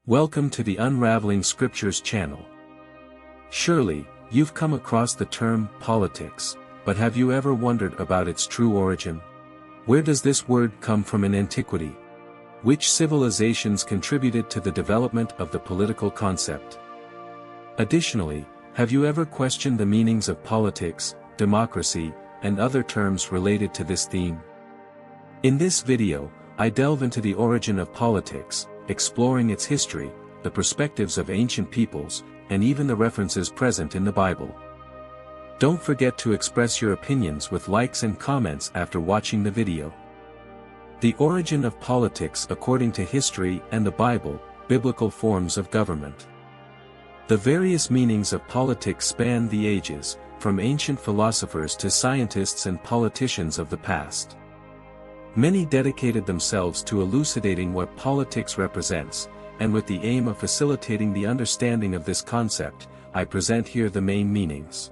Welcome to the Unraveling Scriptures channel. Surely, you've come across the term politics, but have you ever wondered about its true origin? Where does this word come from in antiquity? Which civilizations contributed to the development of the political concept? Additionally, have you ever questioned the meanings of politics, democracy, and other terms related to this theme? In this video, I delve into the origin of politics, exploring its history, the perspectives of ancient peoples, and even the references present in the Bible. Don't forget to express your opinions with likes and comments after watching the video. The origin of politics according to history and the Bible, biblical forms of government. The various meanings of politics span the ages, from ancient philosophers to scientists and politicians of the past. Many dedicated themselves to elucidating what politics represents, and with the aim of facilitating the understanding of this concept, I present here the main meanings.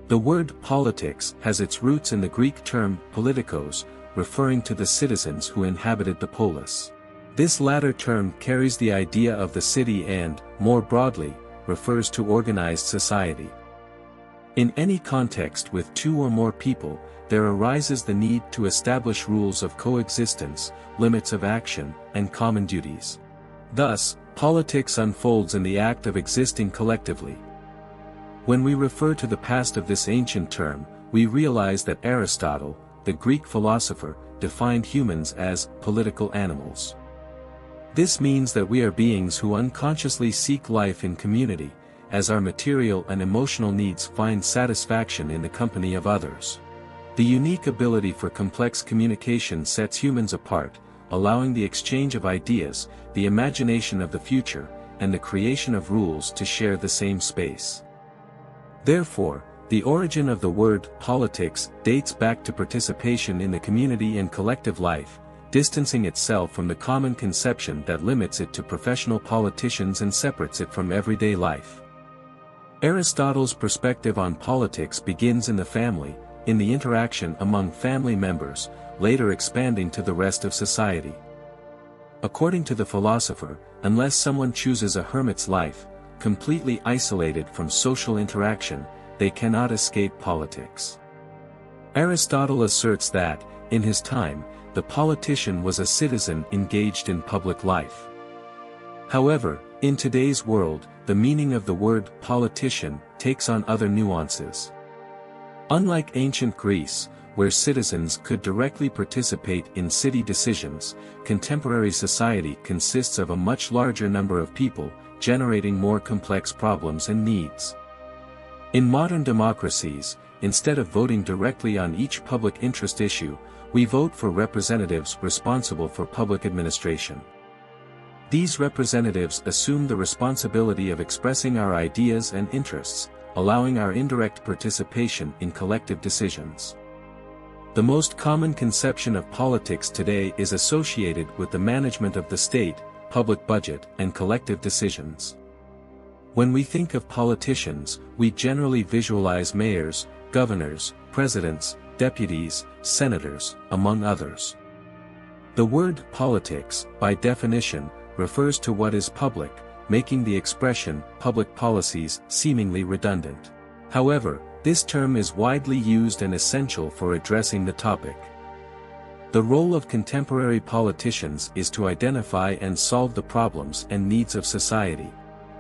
The word politics has its roots in the Greek term politikos, referring to the citizens who inhabited the polis. This latter term carries the idea of the city and, more broadly, refers to organized society. In any context with two or more people, there arises the need to establish rules of coexistence, limits of action, and common duties. Thus, politics unfolds in the act of existing collectively. When we refer to the past of this ancient term, we realize that Aristotle, the Greek philosopher, defined humans as political animals. This means that we are beings who unconsciously seek life in community, as our material and emotional needs find satisfaction in the company of others. The unique ability for complex communication sets humans apart, allowing the exchange of ideas, the imagination of the future, and the creation of rules to share the same space. Therefore, the origin of the word politics dates back to participation in the community and collective life, distancing itself from the common conception that limits it to professional politicians and separates it from everyday life. Aristotle's perspective on politics begins in the family, in the interaction among family members, later expanding to the rest of society. According to the philosopher, unless someone chooses a hermit's life, completely isolated from social interaction, they cannot escape politics. Aristotle asserts that, in his time, the politician was a citizen engaged in public life. However, in today's world, the meaning of the word politician takes on other nuances. Unlike ancient Greece, where citizens could directly participate in city decisions, contemporary society consists of a much larger number of people, generating more complex problems and needs. In modern democracies, instead of voting directly on each public interest issue, we vote for representatives responsible for public administration. These representatives assume the responsibility of expressing our ideas and interests, allowing our indirect participation in collective decisions. The most common conception of politics today is associated with the management of the state, public budget, and collective decisions. When we think of politicians, we generally visualize mayors, governors, presidents, deputies, senators, among others. The word politics, by definition, refers to what is public, making the expression public policies seemingly redundant. However, this term is widely used and essential for addressing the topic. The role of contemporary politicians is to identify and solve the problems and needs of society.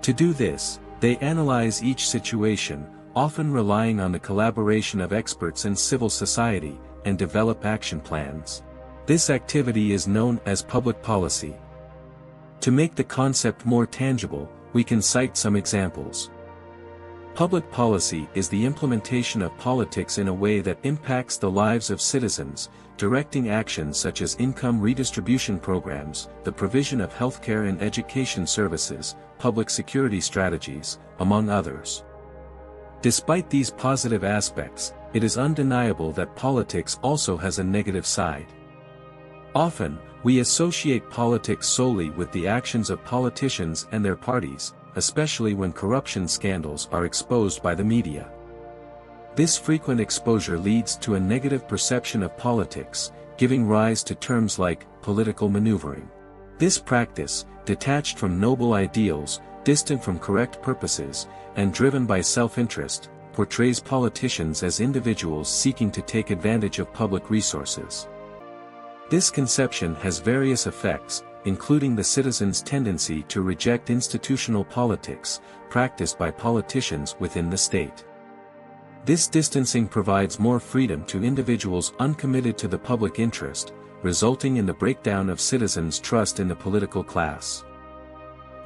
To do this, they analyze each situation, often relying on the collaboration of experts and civil society, and develop action plans. This activity is known as public policy. To make the concept more tangible, we can cite some examples. Public policy is the implementation of politics in a way that impacts the lives of citizens, directing actions such as income redistribution programs, the provision of healthcare and education services, public security strategies, among others. Despite these positive aspects, it is undeniable that politics also has a negative side. Often, we associate politics solely with the actions of politicians and their parties, especially when corruption scandals are exposed by the media. This frequent exposure leads to a negative perception of politics, giving rise to terms like political maneuvering. This practice, detached from noble ideals, distant from correct purposes, and driven by self-interest, portrays politicians as individuals seeking to take advantage of public resources. This conception has various effects, including the citizens' tendency to reject institutional politics, practiced by politicians within the state. This distancing provides more freedom to individuals uncommitted to the public interest, resulting in the breakdown of citizens' trust in the political class.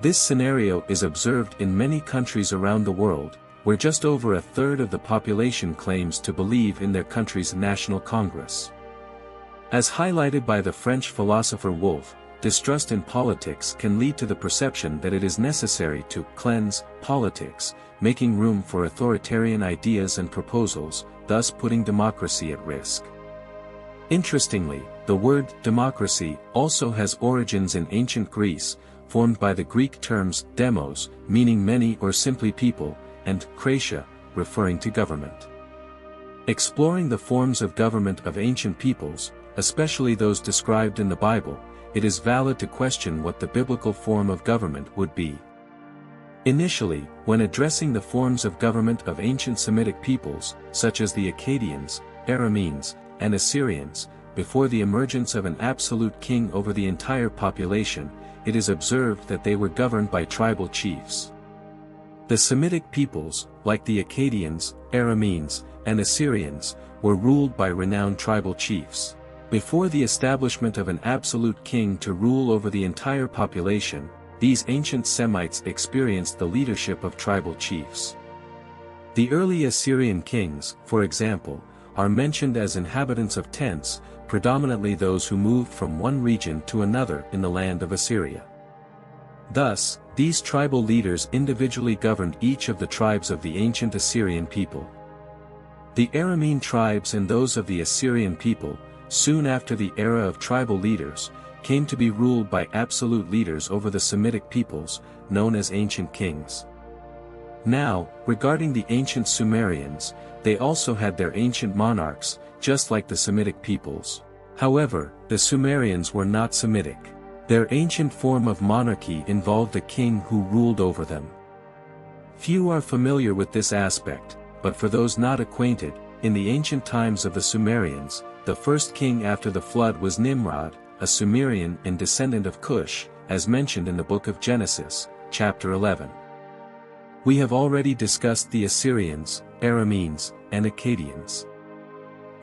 This scenario is observed in many countries around the world, where just over a third of the population claims to believe in their country's national congress. As highlighted by the French philosopher Wolff, distrust in politics can lead to the perception that it is necessary to cleanse politics, making room for authoritarian ideas and proposals, thus putting democracy at risk. Interestingly, the word democracy also has origins in ancient Greece, formed by the Greek terms demos, meaning many or simply people, and kratia, referring to government. Exploring the forms of government of ancient peoples, especially those described in the Bible, it is valid to question what the biblical form of government would be. Initially, when addressing the forms of government of ancient Semitic peoples, such as the Akkadians, Arameans, and Assyrians, before the emergence of an absolute king over the entire population, it is observed that they were governed by tribal chiefs. The Semitic peoples, like the Akkadians, Arameans, and Assyrians, were ruled by renowned tribal chiefs. Before the establishment of an absolute king to rule over the entire population, these ancient Semites experienced the leadership of tribal chiefs. The early Assyrian kings, for example, are mentioned as inhabitants of tents, predominantly those who moved from one region to another in the land of Assyria. Thus, these tribal leaders individually governed each of the tribes of the ancient Assyrian people. The Aramean tribes and those of the Assyrian people, soon after the era of tribal leaders, came to be ruled by absolute leaders over the Semitic peoples, known as ancient kings. Now, regarding the ancient Sumerians, they also had their ancient monarchs, just like the Semitic peoples. However, the Sumerians were not Semitic. Their ancient form of monarchy involved a king who ruled over them. Few are familiar with this aspect, but for those not acquainted, in the ancient times of the Sumerians, the first king after the flood was Nimrod, a Sumerian and descendant of Cush, as mentioned in the book of Genesis, chapter 11. We have already discussed the Assyrians, Arameans, and Akkadians.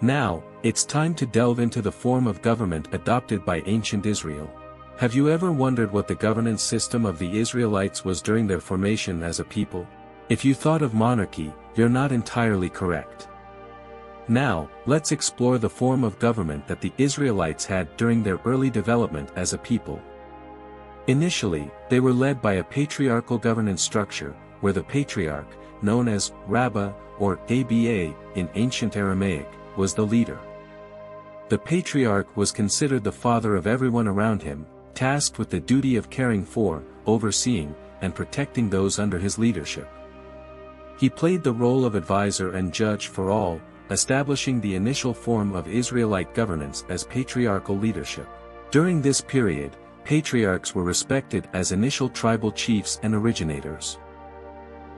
Now, it's time to delve into the form of government adopted by ancient Israel. Have you ever wondered what the governance system of the Israelites was during their formation as a people? If you thought of monarchy, you're not entirely correct. Now, let's explore the form of government that the Israelites had during their early development as a people. Initially, they were led by a patriarchal governance structure, where the patriarch, known as Rabbah or Aba in ancient Aramaic, was the leader. The patriarch was considered the father of everyone around him, tasked with the duty of caring for, overseeing, and protecting those under his leadership. He played the role of advisor and judge for all, establishing the initial form of Israelite governance as patriarchal leadership. During this period, patriarchs were respected as initial tribal chiefs and originators.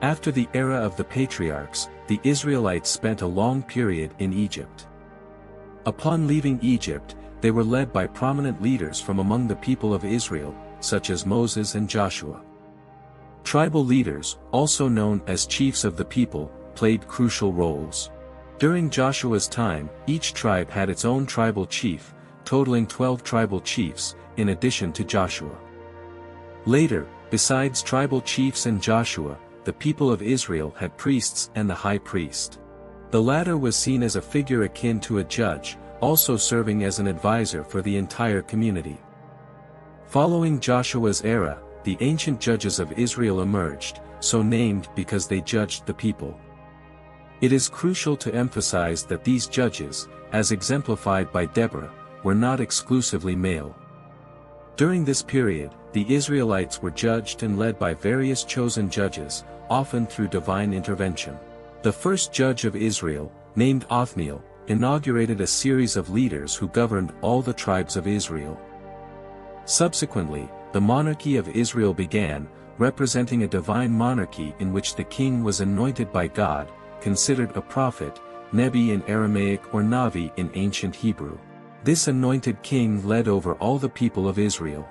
After the era of the patriarchs, the Israelites spent a long period in Egypt. Upon leaving Egypt, they were led by prominent leaders from among the people of Israel, such as Moses and Joshua. Tribal leaders, also known as chiefs of the people, played crucial roles. During Joshua's time, each tribe had its own tribal chief, totaling 12 tribal chiefs, in addition to Joshua. Later, besides tribal chiefs and Joshua, the people of Israel had priests and the high priest. The latter was seen as a figure akin to a judge, also serving as an advisor for the entire community. Following Joshua's era, the ancient judges of Israel emerged, so named because they judged the people. It is crucial to emphasize that these judges, as exemplified by Deborah, were not exclusively male. During this period, the Israelites were judged and led by various chosen judges, often through divine intervention. The first judge of Israel, named Othniel, inaugurated a series of leaders who governed all the tribes of Israel. Subsequently, the monarchy of Israel began, representing a divine monarchy in which the king was anointed by God, considered a prophet, Nebi in Aramaic or Navi in ancient Hebrew. This anointed king led over all the people of Israel.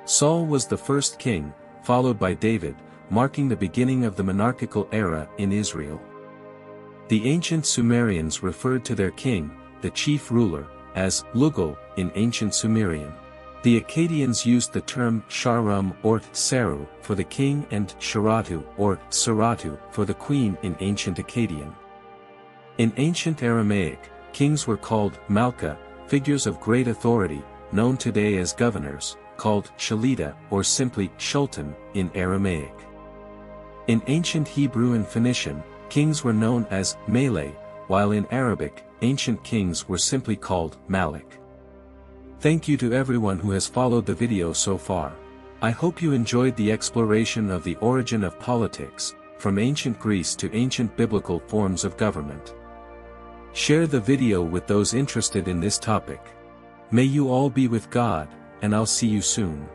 Saul was the first king, followed by David, marking the beginning of the monarchical era in Israel. The ancient Sumerians referred to their king, the chief ruler, as Lugal in ancient Sumerian. The Akkadians used the term Sharum or Saru for the king and Sharatu or Saratu for the queen in ancient Akkadian. In ancient Aramaic, kings were called Malka, figures of great authority, known today as governors, called Shalita or simply Shultan in Aramaic. In ancient Hebrew and Phoenician, kings were known as Mele, while in Arabic, ancient kings were simply called Malik. Thank you to everyone who has followed the video so far. I hope you enjoyed the exploration of the origin of politics, from ancient Greece to ancient biblical forms of government. Share the video with those interested in this topic. May you all be with God, and I'll see you soon.